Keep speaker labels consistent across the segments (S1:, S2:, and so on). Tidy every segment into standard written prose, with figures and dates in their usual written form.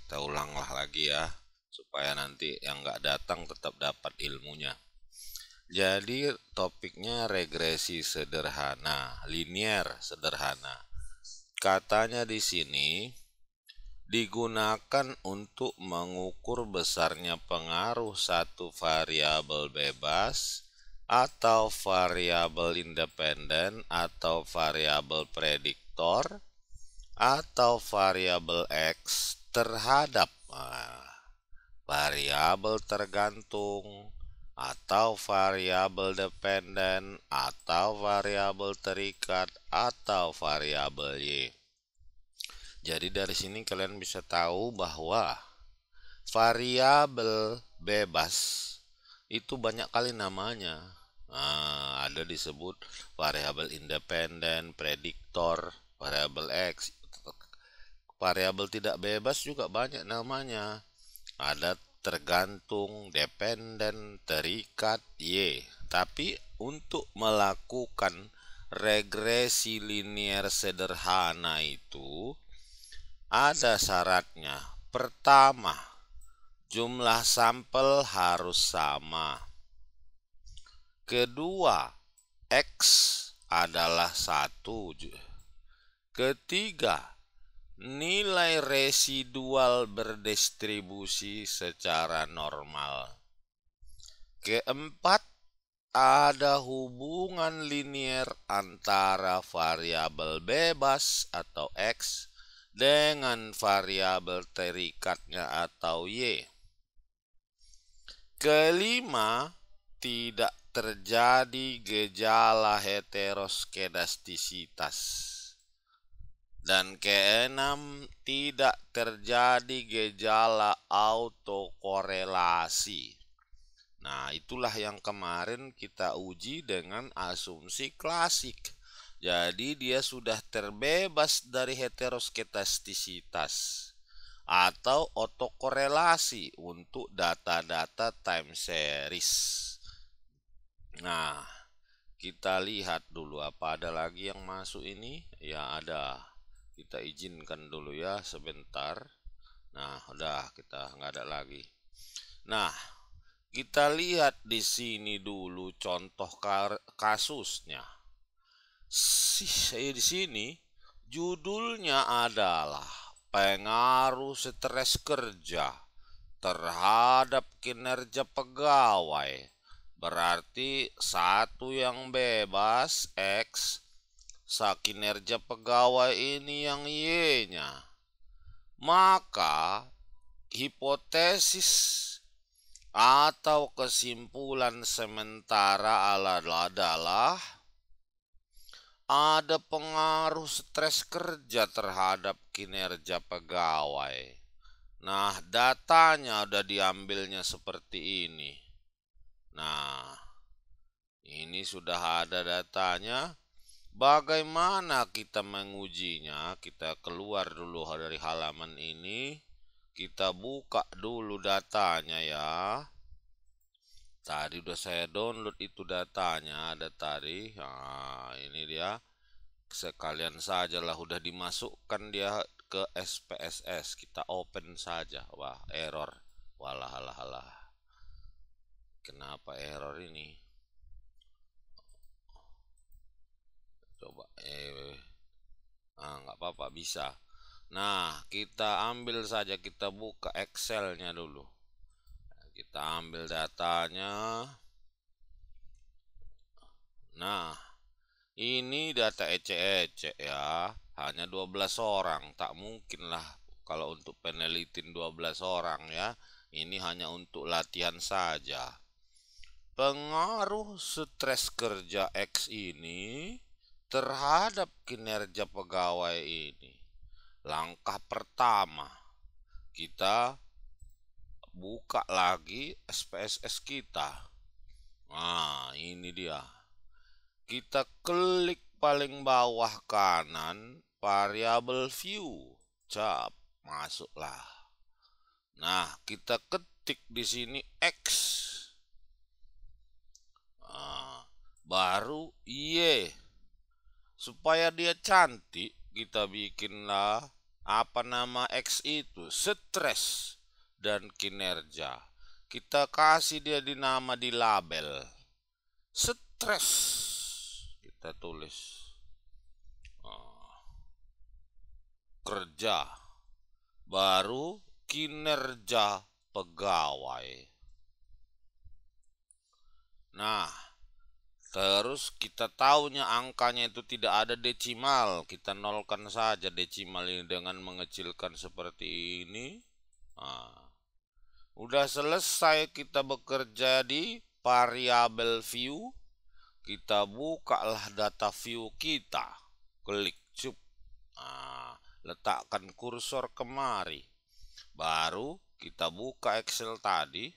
S1: kita ulanglah lagi ya, supaya nanti yang nggak datang tetap dapat ilmunya. Jadi topiknya regresi sederhana, linear sederhana. Katanya di sini digunakan untuk mengukur besarnya pengaruh satu variabel bebas atau variabel independen atau variabel prediktor atau variabel X terhadap variabel tergantung atau variabel dependen atau variabel terikat atau variabel Y. Jadi dari sini kalian bisa tahu bahwa variabel bebas itu banyak kali namanya. Ada disebut variabel independen, prediktor, variabel X. Variabel tidak bebas juga banyak namanya. Ada tergantung, dependen, terikat, Y. Tapi untuk melakukan regresi linear sederhana itu ada syaratnya. Pertama, jumlah sampel harus sama. Kedua, X adalah 1. Ketiga, nilai residual berdistribusi secara normal. Keempat, ada hubungan linear antara variabel bebas atau X dengan variabel terikatnya atau Y. Kelima, tidak terjadi gejala heteroskedastisitas. Dan keenam, tidak terjadi gejala autokorelasi. Nah, itulah yang kemarin kita uji dengan asumsi klasik. Jadi dia sudah terbebas dari heteroskedastisitas atau autokorelasi untuk data-data time series. Nah, kita lihat dulu apa ada lagi yang masuk ini. Ya ada. Kita izinkan dulu ya sebentar. Nah, udah kita nggak ada lagi. Nah, kita lihat di sini dulu contoh kasusnya. Di sini judulnya adalah pengaruh stres kerja terhadap kinerja pegawai. Berarti satu yang bebas X, kinerja pegawai ini yang Y-nya. Maka hipotesis atau kesimpulan sementara adalah ada pengaruh stres kerja terhadap kinerja pegawai. Nah, datanya udah diambilnya seperti ini. Nah, ini sudah ada datanya. Bagaimana kita mengujinya? Kita keluar dulu dari halaman ini. Kita buka dulu datanya ya. Tadi udah saya download itu datanya, ada tadi. Nah, ini dia. Sekalian saja lah udah dimasukkan dia ke SPSS. Kita open saja. Wah, error. Walah, halah, halah. Kenapa error ini? Coba nggak apa-apa, bisa. Nah, kita ambil saja, kita buka Excelnya dulu. Kita ambil datanya. Nah, ini data ecek-ecek ya. Hanya 12 orang. Tak mungkin lah kalau untuk penelitian 12 orang ya. Ini hanya untuk latihan saja. Pengaruh stres kerja X ini terhadap kinerja pegawai ini. Langkah pertama, kita buka lagi SPSS kita. Nah, ini dia. Kita klik paling bawah kanan, variabel view. Cap, masuklah. Nah, kita ketik di sini X. Nah, baru Y. Supaya dia cantik, kita bikinlah Apa nama X itu? Stres dan kinerja. Kita kasih dia di nama di label. Stres. Kita tulis. Kerja. Baru kinerja pegawai. Nah, terus kita tahunya angkanya itu tidak ada desimal. Kita nolkan saja desimal ini dengan mengecilkan seperti ini. Nah, udah selesai kita bekerja di variabel view. Kita bukalah data view kita. Klik cup. Nah, letakkan kursor kemari. Baru kita buka Excel tadi.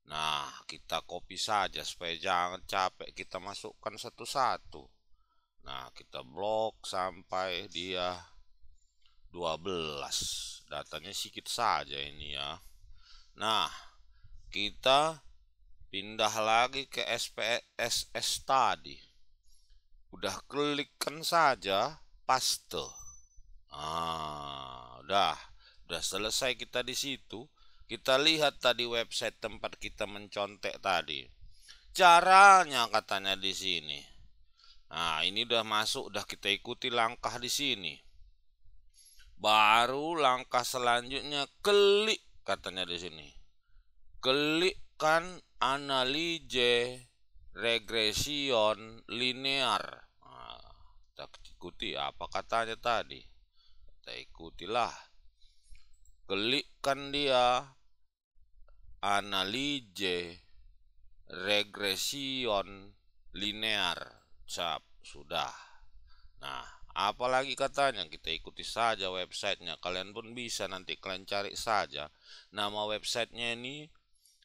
S1: Nah, kita copy saja supaya jangan capek kita masukkan satu-satu. Nah, kita blok sampai dia 12. Datanya sedikit saja ini ya. Nah, kita pindah lagi ke SPSS tadi. Udah klikkan saja paste. Udah selesai kita di situ. Kita lihat tadi website tempat kita mencontek tadi. Caranya katanya di sini. Nah, ini udah masuk, udah kita ikuti langkah di sini. Baru langkah selanjutnya klik katanya di sini. Klikkan analize regression linear. Nah, kita ikuti apa katanya tadi. Kita ikutilah. Klikkan dia analize regression linear. Cap, sudah. Nah, apalagi katanya, kita ikuti saja websitenya. Kalian pun bisa nanti kalian cari saja. Nama websitenya ini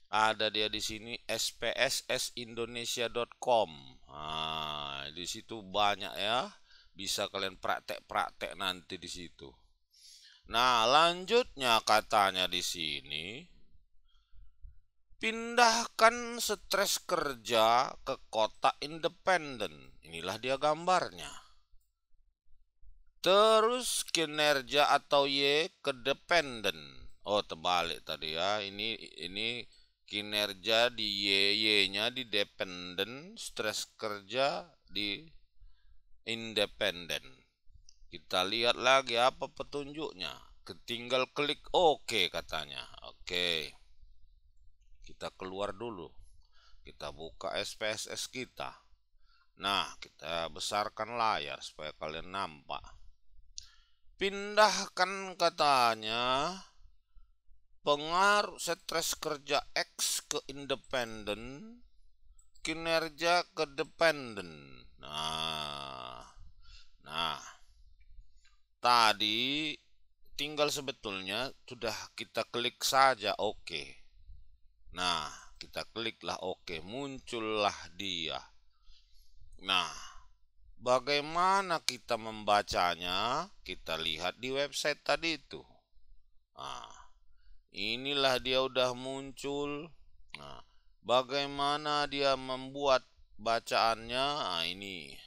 S1: ada dia di sini, spssindonesia.com. Nah, di situ banyak ya. Bisa kalian praktek-praktek nanti di situ. Nah, lanjutnya katanya di sini, pindahkan stres kerja ke kotak independen. Inilah dia gambarnya. Terus kinerja atau Y ke dependen. Oh, terbalik tadi ya. Ini kinerja di Y-nya di dependen, stres kerja di independen. Kita lihat lagi apa petunjuknya. Tinggal klik OK katanya. Oke. Kita keluar dulu. Kita buka SPSS kita. Nah, kita besarkan layar supaya kalian nampak. Pindahkan katanya pengaruh stres kerja X ke independen, kinerja ke dependen. Nah, tadi tinggal sebetulnya sudah kita klik saja OK. Nah, kita kliklah OK, muncullah dia. Nah, bagaimana kita membacanya? Kita lihat di website tadi itu. Nah, inilah dia udah muncul. Nah, bagaimana dia membuat bacaannya? Nah, ini.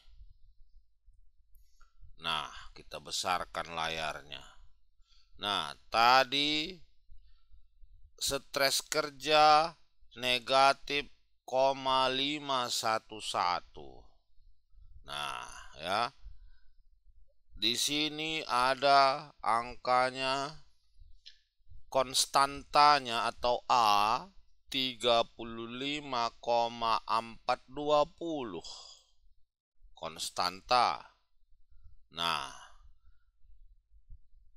S1: Nah, kita besarkan layarnya. Nah, tadi stres kerja negatif 0,511. Nah, ya. Di sini ada angkanya, konstantanya atau A 35,420. Konstanta. Nah,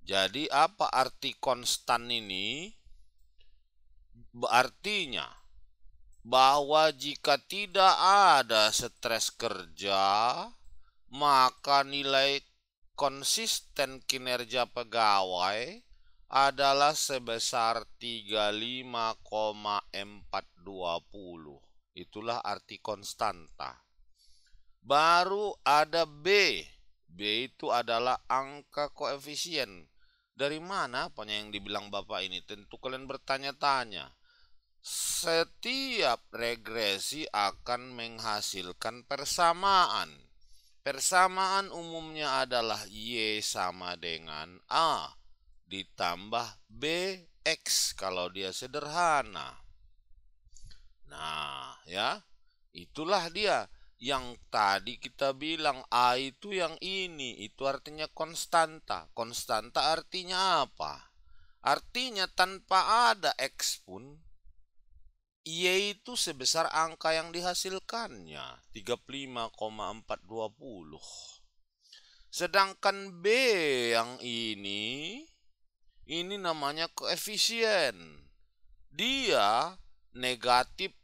S1: jadi apa arti konstan ini? Artinya bahwa jika tidak ada stres kerja, maka nilai konsisten kinerja pegawai adalah sebesar 35,420. Itulah arti konstanta. Baru ada B. B itu adalah angka koefisien. Dari mana apanya yang dibilang Bapak ini? Tentu kalian bertanya-tanya. Setiap regresi akan menghasilkan persamaan. Persamaan umumnya adalah Y sama dengan A. ditambah BX kalau dia sederhana. Nah, ya, itulah dia. Yang tadi kita bilang A itu yang ini, itu artinya konstanta. Konstanta artinya apa? Artinya tanpa ada X pun, Y itu sebesar angka yang dihasilkannya, 35,420. Sedangkan B yang ini namanya koefisien. Dia negatif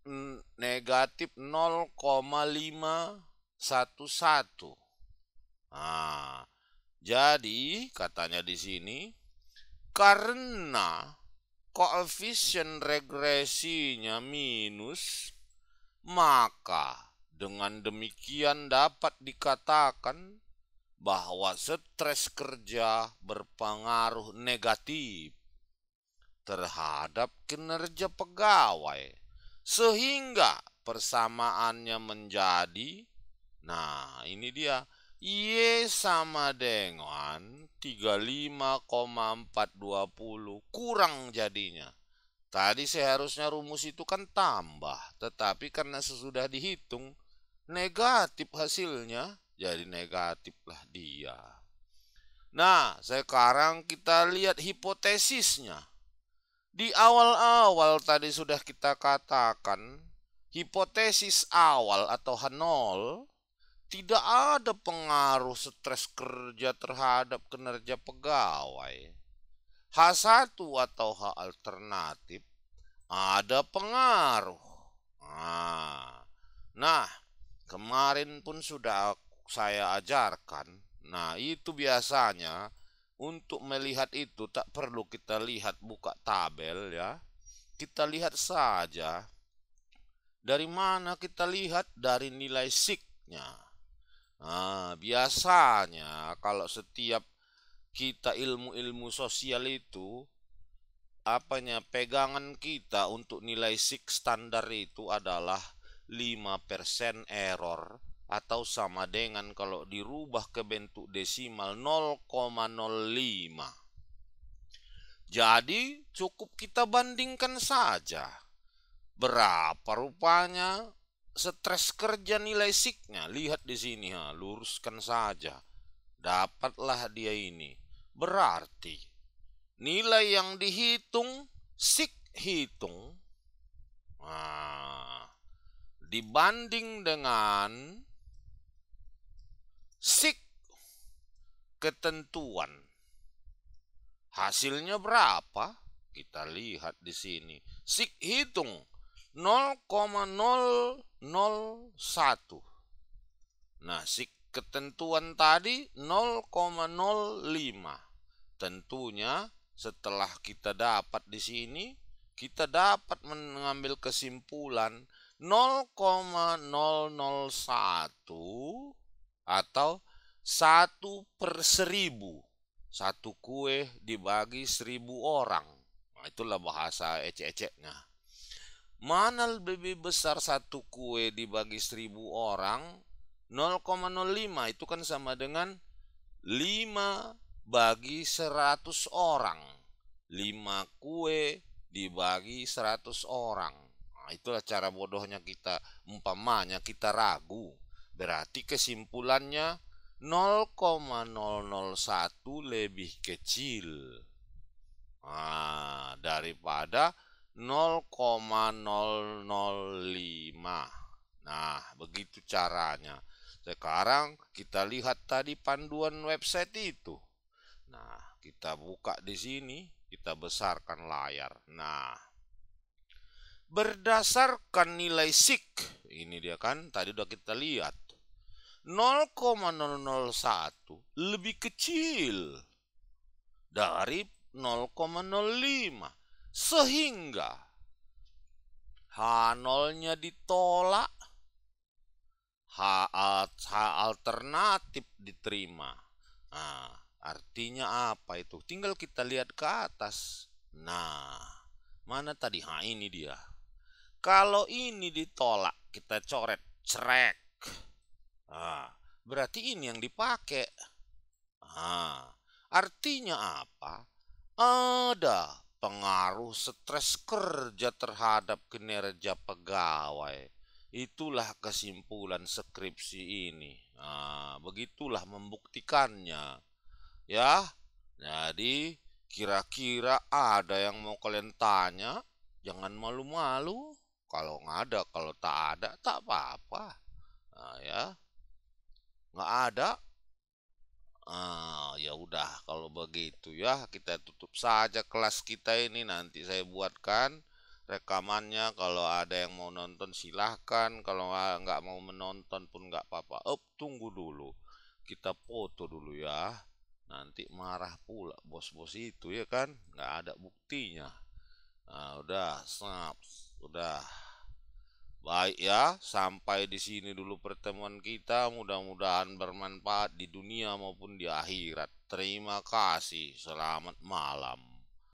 S1: 0,511. Nah, jadi katanya di sini karena koefisien regresinya minus, maka dengan demikian dapat dikatakan bahwa stres kerja berpengaruh negatif terhadap kinerja pegawai, sehingga persamaannya menjadi, nah ini dia, Y sama dengan 35,420 kurang jadinya. Tadi seharusnya rumus itu kan tambah, tetapi karena sesudah dihitung negatif hasilnya, jadi negatiflah dia. Nah, sekarang kita lihat hipotesisnya. Di awal-awal tadi sudah kita katakan, hipotesis awal atau H0 tidak ada pengaruh stres kerja terhadap kinerja pegawai. H1 atau H alternatif ada pengaruh. Nah, kemarin pun sudah saya ajarkan. Nah, itu biasanya untuk melihat itu tak perlu kita lihat buka tabel ya. Kita lihat saja. Dari mana kita lihat? Dari nilai SIK-nya. Nah, biasanya kalau setiap kita ilmu-ilmu sosial itu pegangan kita untuk nilai SIK standar itu adalah 5% error, atau sama dengan kalau dirubah ke bentuk desimal 0,05. Jadi cukup kita bandingkan saja berapa rupanya stres kerja nilai SIK-nya. Lihat di sini, luruskan saja. Dapatlah dia ini. Berarti nilai yang dihitung SIK hitung dibanding dengan SIK ketentuan. Hasilnya berapa? Kita lihat di sini. SIK hitung 0,001. Nah, SIK ketentuan tadi 0,05. Tentunya setelah kita dapat di sini, kita dapat mengambil kesimpulan 0,001 atau 1/1000. Satu kue dibagi 1000 orang. Nah, itulah bahasa ecek-eceknya. Mana lebih besar satu kue dibagi 1000 orang? 0,05 itu kan sama dengan 5 bagi 100 orang. 5 kue dibagi 100 orang. Nah, itulah cara bodohnya kita. Umpamanya kita ragu, berarti kesimpulannya 0,001 lebih kecil daripada 0,005. Nah, begitu caranya. Sekarang kita lihat tadi panduan website itu. Nah, kita buka di sini, kita besarkan layar. Nah, berdasarkan nilai SIK, ini dia kan, tadi udah kita lihat. 0,001 lebih kecil dari 0,05, sehingga H0-nya ditolak, H alternatif diterima. Nah, artinya apa itu? Tinggal kita lihat ke atas. Nah, mana tadi? Ini dia. Kalau ini ditolak, kita coret, cerek. Berarti ini yang dipakai. Artinya apa? ada pengaruh stres kerja terhadap kinerja pegawai. Itulah kesimpulan skripsi ini. Nah, begitulah membuktikannya. Ya, jadi kira-kira ada yang mau kalian tanya? Jangan malu-malu. Kalau nggak ada, kalau tak ada, tak apa-apa. Nah, ya, nggak ada. Ya udah kalau begitu ya kita tutup saja kelas kita ini, nanti saya buatkan rekamannya. Kalau ada yang mau nonton silahkan, kalau nggak mau menonton pun nggak apa-apa. Tunggu dulu, kita foto dulu ya. Nanti marah pula bos-bos itu ya kan, nggak ada buktinya. Nah, udah, snap, udah. Baik ya, sampai di sini dulu pertemuan kita. Mudah-mudahan bermanfaat di dunia maupun di akhirat. Terima kasih. Selamat malam.